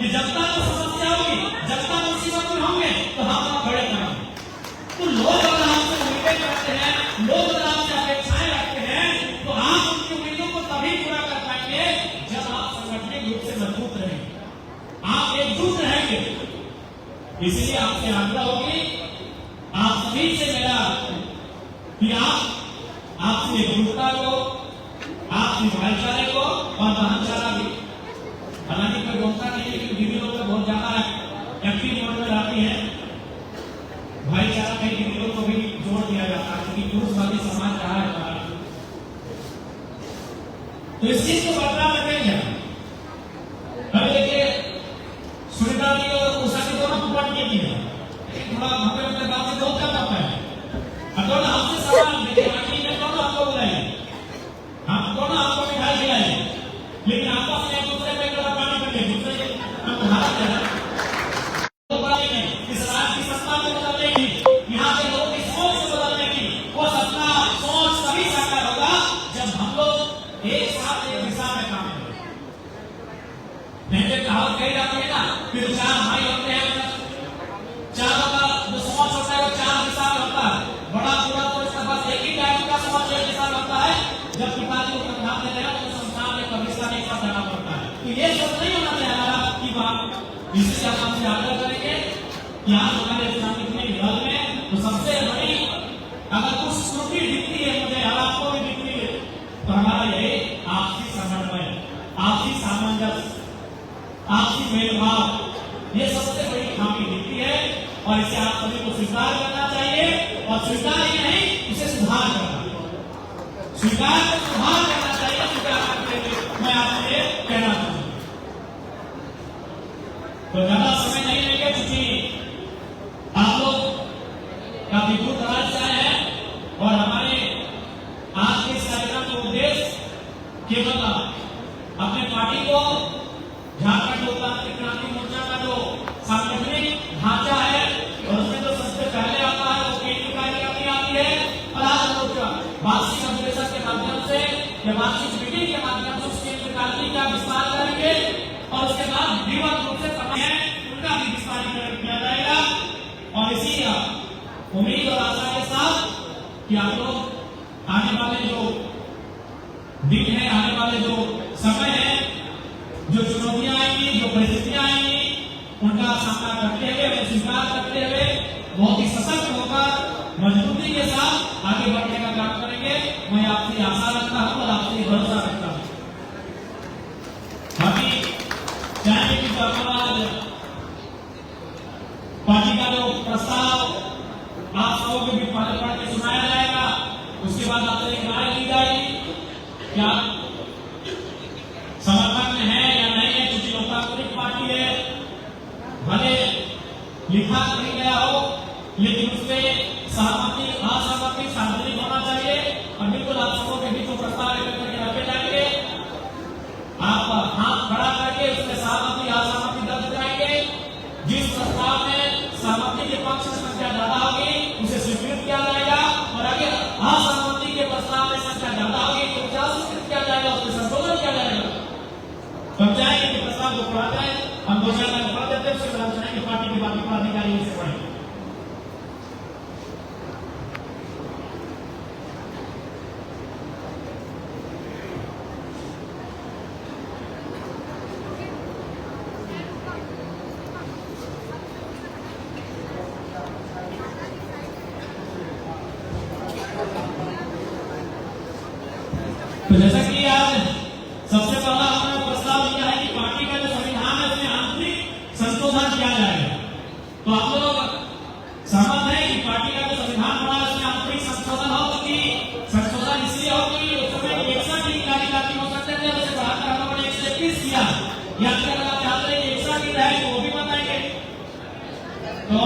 कि जब तक समस्या होगी, जब तक मुसीबत में होंगे तो हम खड़े रहेंगे। तो लोग अगर आपसे उम्मीदें करते हैं, लोग अगर आपसे अपेक्षाएं रखते हैं, तो आप उनकी उम्मीदों को तभी पूरा कर पाएंगे जब आप संगठनिक रूप से मजबूत रहेंगे, आप एकजुट रहेंगे। इसलिए आपसे आग्रह होगी, आप सभी से मेरा कि आप आपसी एकजुटता को, आपसी भाईचारे को और भाईचारा भी, हालांकि कोई बोलता नहीं है कि दीदी लोग बहुत ज्यादा एक्टिव मोड में रहती है, भाईचारा कई दीदियों को भी जोड़ दिया जाता है क्योंकि पुरुषवादी समाज रहा है हमारा। तो इस चीज को बदलाव लगेगा। अब देखिए सुनीता जी और उषा जी दोनों पॉइंट ये किया, थोड़ा हमें अपने बात से बहुत करना पड़ता है। अब दोनों हमसे सवाल देखिए, आखिर में दोनों आपको बुलाएंगे, हम दोनों आपको मिठाई खिलाएंगे, लेकिन आपस में एक दूसरे पे गला पानी करके दूसरे हम भारत है तो बदलेंगे, इस राज्य की सत्ता को बदलेंगे, यहाँ के लोगों की सोच को बदलने की वो सत्ता सोच तभी साकार होगा जब हम लोग एक साथ एक दिशा में काम करें। पहले कहावत कही जाती है ना, फिर चार भाई होते हैं, चारों का जो सोच होता है वो चार दिशा में होता है। बड़ा पूरा तो इसका बस एक ही टाइप का सोच एक दिशा में होता है। जब पिताजी को समझाते हैं तो संस्थान में कमिश्नर नहीं कर जाना पड़ता है। तो ये सोच नहीं होना चाहिए हमारा कि बात, इसलिए हम आपसे आग्रह करेंगे कि आज हमारे सांगठनिक दल में तो सबसे बड़ी अगर कुछ त्रुटि दिखती है मुझे, आपको भी दिखती है, तो हमारा यही आपसी समन्वय, आपसी सामंजस्य, आपसी मेलभाव, ये सबसे बड़ी खामी दिखती है और इसे आप सभी को स्वीकार करना चाहिए और स्वीकार ही नहीं इसे सुधार करना, स्वीकार को सुधार करना चाहिए। स्वीकार करने के मैं आपसे कहना चाहूंगा तो ज्यादा समय नहीं लेंगे क्योंकि आप लोग काफी दूर दराज से आए हैं और हमारे आज के इस कार्यक्रम का उद्देश्य केवल अपने पार्टी को, झारखंड लोकतांत्रिक क्रांति मोर्चा का जो सांगठनिक ढांचा है और उसमें जो सबसे पहले आता है वो केंद्रीय कार्यकारिणी आती है और आज हम लोग वार्षिक अधिवेशन के माध्यम से या वार्षिक मीटिंग के माध्यम से उस केंद्रीय कार्यकारिणी का विस्तार करेंगे और उसके बाद विधिवत रूप से समय है उनका भी विस्तारीकरण किया जाएगा। और इसी उम्मीद और आशा के साथ कि आप लोग आने वाले जो दिन है, आने वाले जो समय है, जो चुनौतियां आएंगी, जो परिस्थितियां आएंगी, उनका सामना करते हुए, उन्हें स्वीकार करते हुए बहुत ही सशक्त होकर मजबूती के साथ आगे बढ़ने का काम करेंगे। मैं आपसे आशा रखता हूं और आपसे भरोसा रखता हूं। बाकी चाहे कि पार्टी का जो प्रस्ताव आप सबों के भी पढ़ के सुनाया जाएगा, उसके बाद आपसे एक राय ली जाएगी क्या समर्थन में है या नहीं है, क्योंकि लोकतांत्रिक पार्टी है, भले लिखा नहीं गया हो लेकिन उसमें सहमति असहमति सार्वजनिक होना चाहिए और बिल्कुल आप सबों के बीच प्रस्ताव लेकर करके रखे जाएंगे। आप हाथ खड़ा करके उसमें सहमति असहमति दर्ज कराएंगे। जिस प्रस्ताव में सहमति के पक्ष में संख्या ज्यादा होगी उसे स्वीकृत किया जाएगा और अगर असहमति के प्रस्ताव में संख्या ज्यादा होगी तो क्या स्वीकृत किया जाएगा, उसमें संशोधन किया जाएगा। पंचायत के प्रस्ताव को पढ़ा जाए, हम 2 4 लाइन पढ़ देते हैं, उसके बाद चाहेंगे पार्टी के बाकी पदाधिकारी से पढ़ेंगे। तो जैसा कि आज सबसे पहला हमने प्रस्ताव दिया है कि पार्टी का जो संविधान है उसमें आंतरिक संशोधन किया जाएगा। तो आप लोग सहमत हैं कि पार्टी का जो संविधान बना है उसमें आंतरिक संशोधन हो, क्योंकि संशोधन इसलिए हो कि उस समय 61 कार्यकारिणी हो सकते थे, उसे बढ़ाकर हम लोगों ने 121 किया, या अगर आप चाहते हैं कि 61 रहे तो वो भी बताएंगे। तो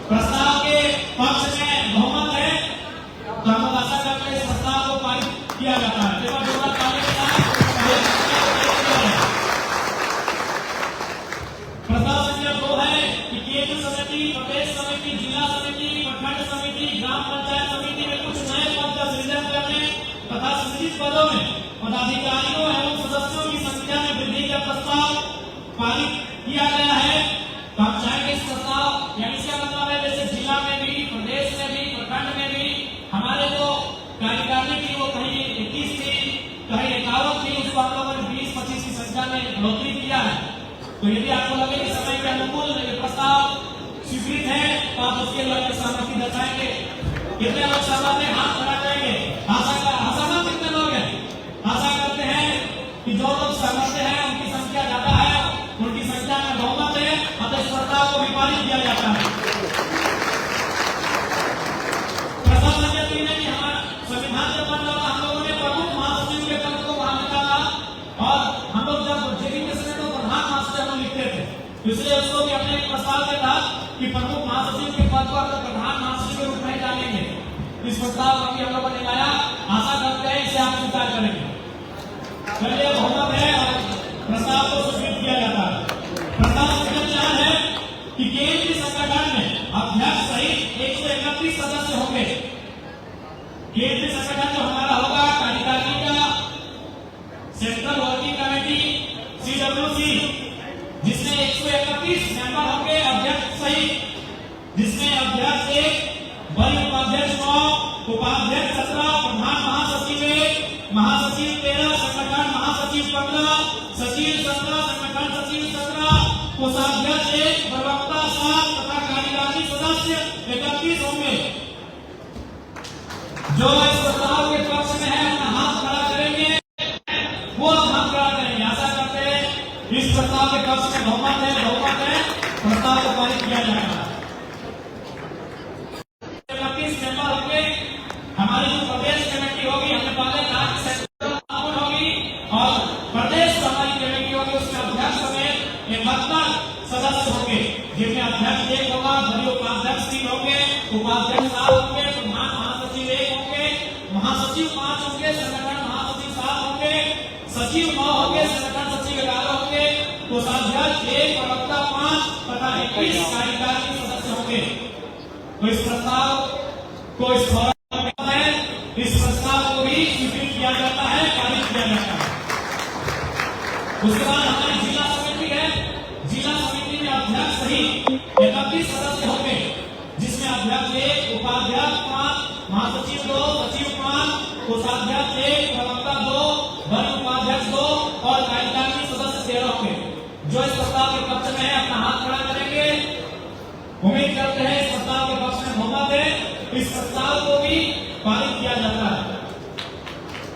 प्रस्ताव के पक्ष में बहुमत है तो हम आशा करते हैं इस प्रस्ताव को पारित किया जाता है। प्रस्ताव संख्या 2 है कि केंद्र समिति, प्रदेश समिति, जिला समिति, प्रखंड समिति, ग्राम पंचायत समिति में कुछ नए पद का सृजन करने तथा सृजित पदों में पदाधिकारियों एवं सदस्यों की संख्या में वृद्धि का प्रस्ताव पारित किया गया है। तो हम चाहेंगे इस प्रस्ताव, यानी इसका मतलब है जैसे जिला में भी, प्रदेश में भी, प्रखंड में भी हमारे जो कार्यकारिणी थी वो कहीं 21 थी, कहीं 51 थी, उसको हम लोगों ने 20-25 की संख्या में बढ़ोतरी किया है। तो यदि आपको लगे कि समय के अनुकूल ये प्रस्ताव स्वीकृत है तो आप उसके लिए सहमति दर्शाएंगे। कितने लोग सहमत हैं? हाथ खड़ा करेंगे। असहमत कितने लोग हैं? आशा करते हैं कि जो लोग सहमत हैं उनकी संख्या ज्यादा है, उनकी संख्या में बहुमत है, अतः इस प्रस्ताव को भी पारित किया जाता है। प्रस्ताव संख्या 3 है कि हमारा संविधान जब बन रहा था हम लोगों ने प्रमुख महासचिव के पद को वहां लिखा था, और हम लोग जब जेपी के समय तो प्रधान महासचिव लिखते थे, इसलिए उसको भी अपने प्रस्ताव के तहत कि प्रमुख महासचिव के पद को प्रधान महासचिव के रूप में डालेंगे। इस प्रस्ताव को भी हम लोगों ने लाया, आशा करते हैं इसे आप स्वीकार करेंगे। चलिए, बहुमत है और प्रस्ताव को स्वीकृत किया जाता है। प्रस्ताव संख्या 4 है कि केंद्रीय संगठन में अध्यक्ष सहित 131 सदस्य होंगे। केंद्रीय संगठन जो हमारा होगा कार्यकारिणी का सेंट्रल वर्किंग कमेटी CWC, जिसमें 131 मेंबर होंगे अध्यक्ष सहित, जिसमें अध्यक्ष 1, वरीय उपाध्यक्ष 9, उपाध्यक्ष 17, प्रधान महासचिव 1, महासचिव 13, संगठन महासचिव 15, सचिव 17, संगठन सचिव 17, कोषाध्यक्ष 1, प्रवक्ता 7 तथा कार्यकारिणी सदस्य 31 होंगे। जो इस प्रस्ताव के पक्ष में है अपना हाथ खड़ा करेंगे, वो हाथ खड़ा करेंगे। आशा करते हैं इस प्रस्ताव के पक्ष में बहुमत है, प्रस्ताव को पारित किया जाएगा। हमारी जो प्रदेश कमेटी होगी, हमने पहले कहा कि सेंट्रल होगी और प्रदेश हमारी कमेटी होगी, उसके अध्यक्ष समेत 71 सदस्य होंगे, जिनमें अध्यक्ष 1 होगा, वरीय उपाध्यक्ष 3 होंगे, उपाध्यक्ष 7 होंगे, प्रधान महासचिव 1 होंगे, महासचिव 5 होंगे, संगठन महासचिव 7 होंगे, सचिव 9 होंगे, संगठन सचिव 11 होंगे, कोषाध्यक्ष 1, प्रवक्ता 5 तथा 21 कार्यकारिणी सदस्य होंगे। तो इस प्रस्ताव को इस प्रस्ताव को भी स्वीकृत किया जाता है, पारित किया जाता है। उसके बाद हमारी जिला समिति है। जिला समिति में अध्यक्ष सहित 31 सदस्य होंगे, जिसमें अध्यक्ष 1, उपाध्यक्ष 5, महासचिव 2, सचिव 5, कोषाध्यक्ष 1, प्रवक्ता 2, वरीय उपाध्यक्ष 2 और कार्यकारिणी सदस्य 13 होंगे। जो इस प्रस्ताव के पक्ष में है अपना हाथ खड़ा करेंगे। उम्मीद करते हैं इस प्रस्ताव के पक्ष में बहुमत है, इस प्रस्ताव को भी पारित किया जाता है।